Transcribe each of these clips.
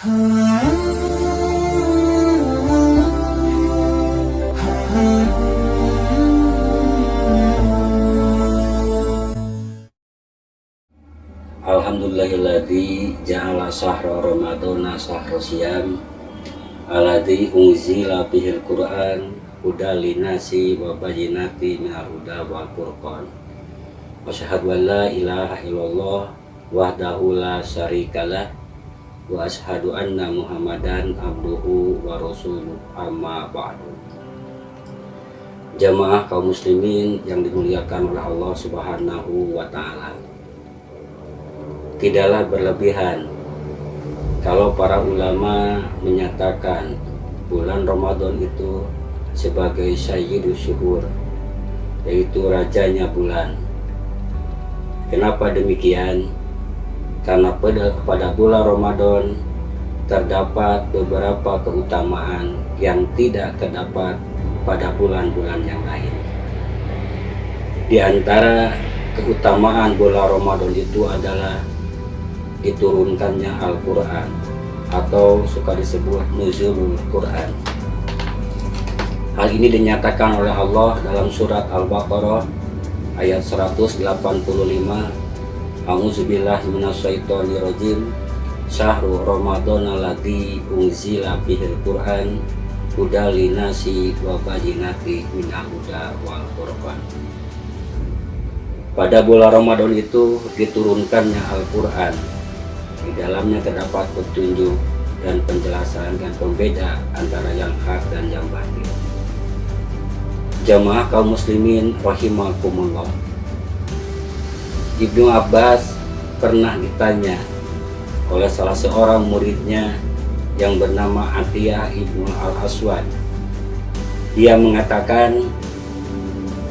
Alhamdulillahilladzi ja'ala syahra ramadhana syahra siyam alladzi unzila bihil Qur'an hudal linnasi wa bayyinatin minal huda wal furqan. Wa asyhadu an la ilaha illallah wahdahu la syarikalah wa asyhadu anna Muhammadan abduhu wa rasuluh, amma ba'du. Jamaah kaum muslimin yang dimuliakan oleh Allah Subhanahu wa taala. Tidaklah berlebihan kalau para ulama menyatakan bulan Ramadan itu sebagai sayyidus syuhur, yaitu rajanya bulan. Kenapa demikian? Karena pada bulan Ramadan terdapat beberapa keutamaan yang tidak terdapat pada bulan-bulan yang lain. Di antara keutamaan bulan Ramadan itu adalah diturunkannya Al-Quran, atau suka disebut nuzulul Quran. Hal ini dinyatakan oleh Allah dalam surat Al-Baqarah ayat 185. A'udzubillahi minasyaitonirrajim. Syahrul Ramadan alladzi unzila bihil Qur'an hudal linnasi wa bayyinatin minal huda wal furqan. Pada bulan Ramadan itu diturunkannya Al-Quran. Di dalamnya terdapat petunjuk dan penjelasan dan pembeda antara yang hak dan yang batil. Jamaah kaum muslimin rahimakumullah. Ibnu Abbas pernah ditanya oleh salah seorang muridnya yang bernama Atiyah Ibnu Al-Aswad. Dia mengatakan,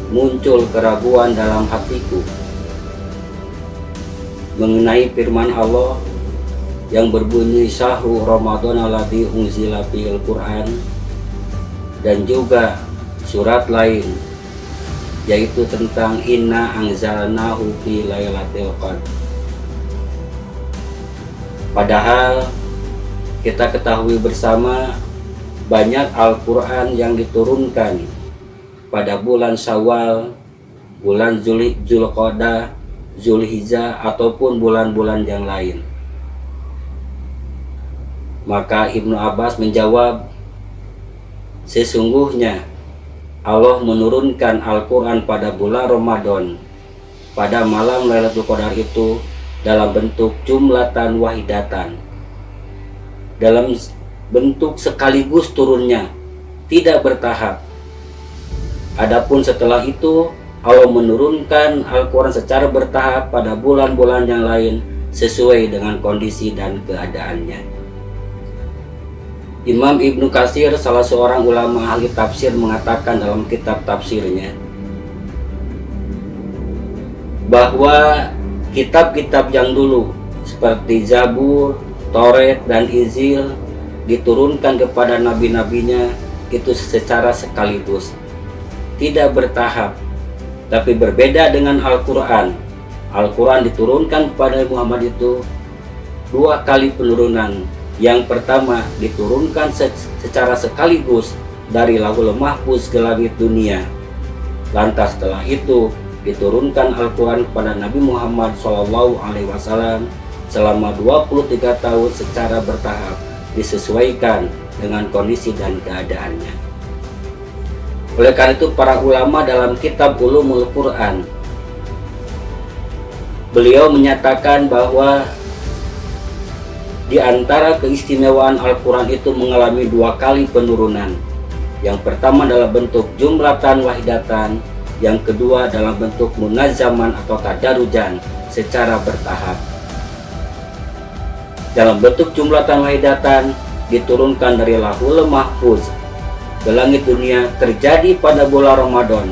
muncul keraguan dalam hatiku mengenai firman Allah yang berbunyi Syahrul Ramadan alladzi unzila bihil Qur'an, dan juga surat lain yaitu tentang inna anzalnahu fi lailatul qadar. Padahal kita ketahui bersama banyak Al-Quran yang diturunkan pada bulan Syawal, bulan Zulqa'dah, Zulhijjah, ataupun bulan-bulan yang lain. Maka Ibnu Abbas menjawab, sesungguhnya Allah menurunkan Al-Quran pada bulan Ramadan pada malam Lailatul Qadar itu dalam bentuk jumlatan wahidatan, dalam bentuk sekaligus turunnya, tidak bertahap. Adapun setelah itu Allah menurunkan Al-Quran secara bertahap pada bulan-bulan yang lain sesuai dengan kondisi dan keadaannya. Imam Ibnu Katsir, salah seorang ulama ahli tafsir, mengatakan dalam kitab tafsirnya bahwa kitab-kitab yang dulu seperti Zabur, Taurat, dan Injil diturunkan kepada nabi-nabinya itu secara sekaligus, tidak bertahap. Tapi berbeda dengan Al-Quran. Al-Quran diturunkan kepada Muhammad itu dua kali penurunan. Yang pertama diturunkan secara sekaligus dari Lauhul Mahfuz ke langit dunia. Lantas setelah itu diturunkan Al-Quran kepada Nabi Muhammad SAW selama 23 tahun secara bertahap, disesuaikan dengan kondisi dan keadaannya. Oleh karena itu para ulama dalam kitab Ulumul Quran, beliau menyatakan bahwa di antara keistimewaan Al-Quran itu mengalami dua kali penurunan. Yang pertama dalam bentuk jumlatan wahidatan, yang kedua dalam bentuk munazzaman atau tadarujan secara bertahap. Dalam bentuk jumlatan wahidatan diturunkan dari Lauhul Mahfuz ke langit dunia terjadi pada bulan Ramadan,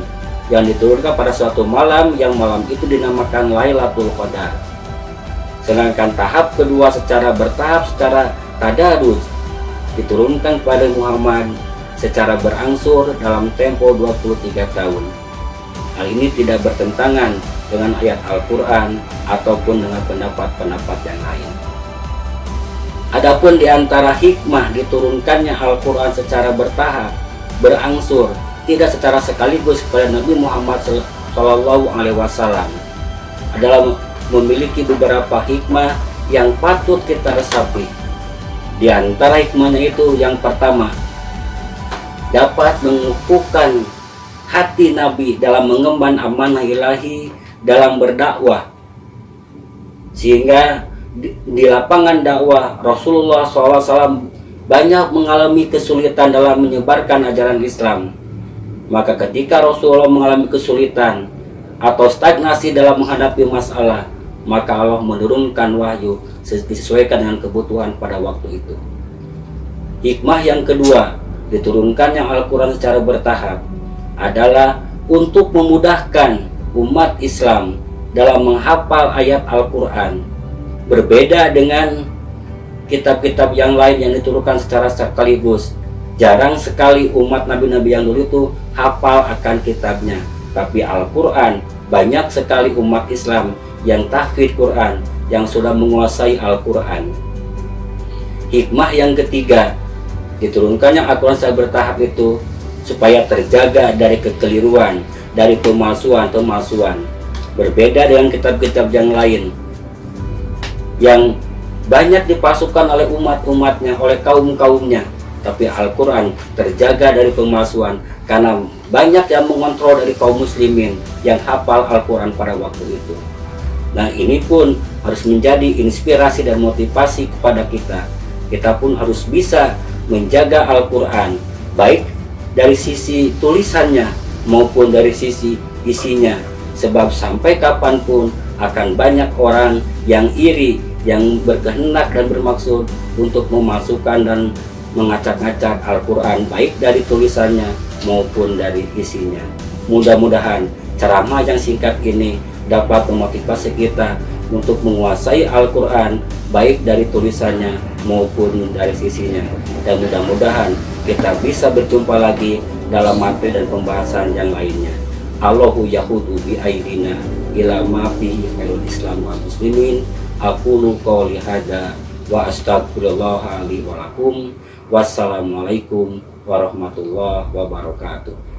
yang diturunkan pada suatu malam yang malam itu dinamakan Lailatul Qadar. Sedangkan tahap kedua secara bertahap, secara tadarus, diturunkan kepada Muhammad secara berangsur dalam tempo 23 tahun. Hal ini tidak bertentangan dengan ayat Al-Quran ataupun dengan pendapat-pendapat yang lain. Adapun di antara hikmah diturunkannya Al-Quran secara bertahap, berangsur, tidak secara sekaligus kepada Nabi Muhammad SAW adalah memiliki beberapa hikmah yang patut kita resapi. Di antara hikmahnya itu yang pertama, dapat mengukuhkan hati Nabi dalam mengemban amanah ilahi dalam berdakwah, sehingga di lapangan dakwah Rasulullah SAW banyak mengalami kesulitan dalam menyebarkan ajaran Islam. Maka ketika Rasulullah mengalami kesulitan atau stagnasi dalam menghadapi masalah, maka Allah menurunkan wahyu disesuaikan dengan kebutuhan pada waktu itu. Hikmah yang kedua, diturunkannya Al-Quran secara bertahap adalah untuk memudahkan umat Islam dalam menghafal ayat Al-Quran. Berbeda dengan kitab-kitab yang lain yang diturunkan secara sekaligus. Jarang sekali umat nabi-nabi yang dulu itu hafal akan kitabnya. Tapi Al-Quran, banyak sekali umat Islam yang tahfidz Quran, yang sudah menguasai Al-Quran. Hikmah yang ketiga, diturunkannya Al-Quran secara bertahap itu supaya terjaga dari kekeliruan, dari pemalsuan. Berbeda dengan kitab-kitab yang lain yang banyak dipasukan oleh umat-umatnya, oleh kaum-kaumnya, tapi Al-Quran terjaga dari pemalsuan karena banyak yang mengontrol dari kaum muslimin yang hafal Al-Quran pada waktu itu. Nah, ini pun harus menjadi inspirasi dan motivasi kepada kita. Kita pun harus bisa menjaga Al-Quran, baik dari sisi tulisannya maupun dari sisi isinya, sebab sampai kapanpun akan banyak orang yang iri, yang berkehendak dan bermaksud untuk memasukkan dan mengacak-ngacak Al-Quran, baik dari tulisannya maupun dari isinya. Mudah-mudahan ceramah yang singkat ini dapat memotivasi kita untuk menguasai Al-Quran, baik dari tulisannya maupun dari sisinya. Dan mudah-mudahan kita bisa berjumpa lagi dalam materi dan pembahasan yang lainnya. Allahu yahudu bi aidina ila ma fihi khairul Islam wal muslimin. Aqulu qouli hadza wa astaghfirullah li wa lakum. Wassalamualaikum warahmatullahi wabarakatuh.